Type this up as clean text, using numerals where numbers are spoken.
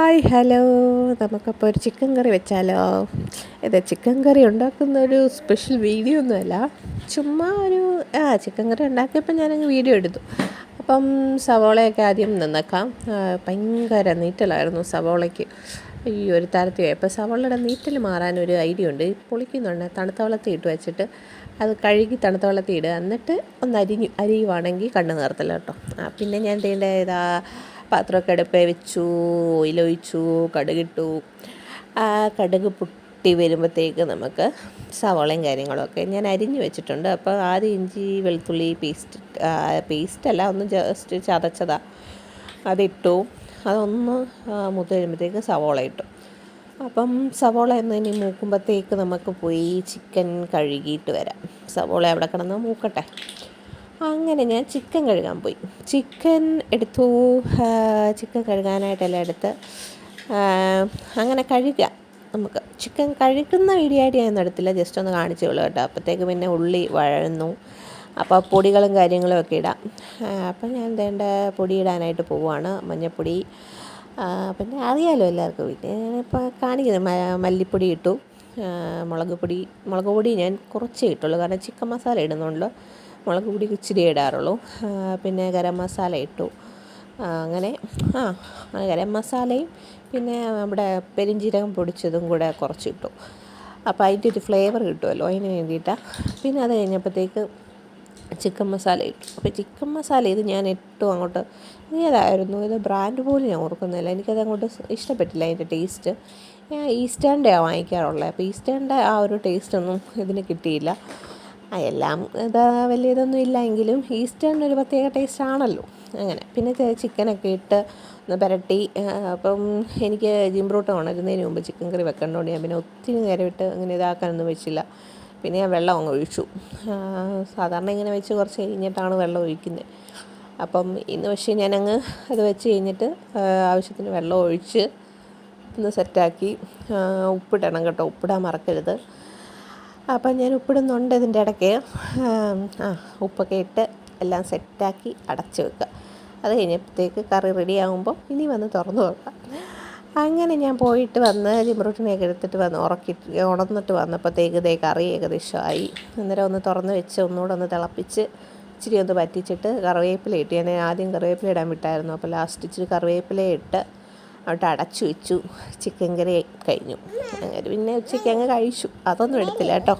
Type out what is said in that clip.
Hi hello, നമുക്കപ്പോൾ ഒരു chicken കറി വെച്ചാലോ? ഇത് ചിക്കൻ കറി ഉണ്ടാക്കുന്നൊരു സ്പെഷ്യൽ വീഡിയോ ഒന്നുമല്ല, ചുമ്മാ ഒരു ചിക്കൻ കറി ഉണ്ടാക്കിയപ്പോൾ ഞാനങ്ങ് വീഡിയോ എടുത്തു. അപ്പം സവോളയൊക്കെ ആദ്യം നന്നാക്കാം. ഭയങ്കര നീറ്റലായിരുന്നു സവോളയ്ക്ക്. ഈ ഒരു തരത്തിൽ ഇപ്പോൾ സവോളയുടെ നീറ്റൽ മാറാനൊരു ഐഡിയ ഉണ്ട്. പൊളിക്കുന്നുണ്ട്, തണുത്ത വെള്ളത്തിൽ ഇട്ട് വെച്ചിട്ട് അത് കഴുകി തണുത്ത വെള്ളത്തിൽ ഇടുക, എന്നിട്ട് ഒന്ന് അരിയുവാണെങ്കിൽ കണ്ണ് നേർത്തില്ല കേട്ടോ. പിന്നെ ഞാൻ ചെയ്യേണ്ട പാത്രമൊക്കെ അടുപ്പേ വെച്ചു, ഓയിലൊഴിച്ചു, കടുകിട്ടു. കടുക് പൊട്ടി വരുമ്പോഴത്തേക്ക് നമുക്ക് സവോളയും കാര്യങ്ങളൊക്കെ ഞാൻ അരിഞ്ഞു വെച്ചിട്ടുണ്ട്. അപ്പോൾ ആദ്യം ഇഞ്ചി വെളുത്തുള്ളി പേസ്റ്റല്ല, ഒന്ന് ജസ്റ്റ് ചതച്ചതാണ്, അതിട്ടു. അതൊന്ന് മൂത്ത് കഴിയുമ്പോഴത്തേക്ക് സവോള ഇട്ടു. അപ്പം സവോള എന്നതിന് മൂക്കുമ്പോഴത്തേക്ക് നമുക്ക് പോയി ചിക്കൻ കഴുകിയിട്ട് വരാം. സവോള അവിടെ കിടന്ന് മൂക്കട്ടെ. അങ്ങനെ ഞാൻ ചിക്കൻ കഴുകാൻ പോയി. ചിക്കൻ എടുത്തു. ചിക്കൻ കഴുകാനായിട്ടെല്ലാം എടുത്ത് അങ്ങനെ കഴുകുക. നമുക്ക് ചിക്കൻ കഴുകുന്ന വീഡിയോ ആയിട്ട് ഞാൻ എടുത്തില്ല, ജസ്റ്റ് ഒന്ന് കാണിച്ചോളൂ കേട്ടോ. അപ്പോഴത്തേക്ക് പിന്നെ ഉള്ളി വഴന്നു. അപ്പോൾ പൊടികളും കാര്യങ്ങളും ഒക്കെ ഇടാം. അപ്പം ഞാൻ വേണ്ട പൊടി ഇടാനായിട്ട് പോവുകയാണ്. മഞ്ഞൾപ്പൊടി, പിന്നെ അറിയാമല്ലോ എല്ലാവർക്കും. പിന്നെ ഇപ്പോൾ കാണിക്കുന്നത് മല്ലിപ്പൊടി ഇട്ടു. മുളക് പൊടി ഞാൻ കുറച്ചേ ഇട്ടുള്ളൂ, കാരണം ചിക്കൻ മസാല ഇടുന്നുണ്ടല്ലോ. മുളക് പൊടി ഇച്ചിരി ഇടാറുള്ളൂ. പിന്നെ ഗരം മസാല ഇട്ടു. അങ്ങനെ ഗരം മസാലയും പിന്നെ നമ്മുടെ പെരുംജീരകം പൊടിച്ചതും കൂടെ കുറച്ചിട്ടു. അപ്പോൾ അതിൻ്റെ ഒരു ഫ്ലേവർ കിട്ടുമല്ലോ, അതിന് വേണ്ടിയിട്ടാണ്. പിന്നെ അത് കഴിഞ്ഞപ്പോഴത്തേക്ക് ചിക്കൻ മസാല ഇട്ടു. അപ്പോൾ ചിക്കൻ മസാല ഇത് ഞാൻ ഏറ്റവും അങ്ങോട്ട് ഏതായിരുന്നു, ഇത് ബ്രാൻഡ് പോലും ഞാൻ ഓർക്കുന്നില്ല, എനിക്കത് അങ്ങോട്ട് ഇഷ്ടപ്പെട്ടില്ല അതിൻ്റെ ടേസ്റ്റ്. ഞാൻ ഈസ്റ്റേണിൻ്റെ വാങ്ങിക്കാറുള്ളത്. അപ്പോൾ ഈസ്റ്റേണിൻ്റെ ആ ഒരു ടേസ്റ്റൊന്നും ഇതിന് കിട്ടിയില്ല. എല്ലാം ഇതാ വലിയ ഇതൊന്നും ഇല്ല എങ്കിലും ഈസ്റ്റേണിന് ഒരു പ്രത്യേക ടേസ്റ്റ് ആണല്ലോ. അങ്ങനെ പിന്നെ ചിക്കനൊക്കെ ഇട്ട് ഒന്ന് പുരട്ടി. അപ്പം എനിക്ക് ജിംബ്രൂട്ട് ഉണരുന്നതിന് മുമ്പ് ചിക്കൻ കറി വെക്കേണ്ടതുകൊണ്ട് ഞാൻ പിന്നെ ഒത്തിരി നേരം ഇട്ട് അങ്ങനെ ഇതാക്കാനൊന്നും വെച്ചില്ല. പിന്നെ ഞാൻ വെള്ളം അങ്ങ് ഒഴിച്ചു. സാധാരണ ഇങ്ങനെ വെച്ച് കുറച്ച് കഴിഞ്ഞിട്ടാണ് വെള്ളം ഒഴിക്കുന്നത്. അപ്പം ഇന്ന് പക്ഷേ ഞാനങ്ങ് അത് വെച്ച് കഴിഞ്ഞിട്ട് ആവശ്യത്തിന് വെള്ളം ഒഴിച്ച് ഒന്ന് സെറ്റാക്കി. ഉപ്പിടണം കേട്ടോ, ഉപ്പിടാൻ മറക്കരുത്. അപ്പം ഞാൻ ഉപ്പിടുന്നുണ്ട് ഇതിൻ്റെ ഇടയ്ക്ക്. ഉപ്പൊക്കെ ഇട്ട് എല്ലാം സെറ്റാക്കി അടച്ച് വെക്കുക. അത് കഴിഞ്ഞപ്പോഴത്തേക്ക് കറി റെഡി ആകുമ്പോൾ ഇനി വന്ന് തുറന്ന് വെക്കാം. അങ്ങനെ ഞാൻ പോയിട്ട് വന്ന് ജിംബ്രൂട്ടിനെയൊക്കെ എടുത്തിട്ട് വന്ന് ഉണർന്നിട്ട് വന്നപ്പോഴത്തേക്ക് കറി ഏകദേശമായി. അന്നേരം ഒന്ന് തുറന്ന് വെച്ച് ഒന്നുകൂടെ ഒന്ന് തിളപ്പിച്ച് ഇച്ചിരി ഒന്ന് പറ്റിച്ചിട്ട് കറിവേപ്പില ഇട്ട്. ഞാൻ ആദ്യം കറിവേപ്പില ഇടാൻ വിട്ടായിരുന്നു, അപ്പോൾ ലാസ്റ്റ് ഇച്ചിരി കറിവേപ്പില ഇട്ട് അവിടെ അടച്ചു വെച്ചു. ചിക്കൻ കറി കഴിഞ്ഞു. അങ്ങനെ പിന്നെ ഉച്ചയ്ക്ക് അങ്ങ് കഴിച്ചു. അതൊന്നും എടുത്തില്ല കേട്ടോ.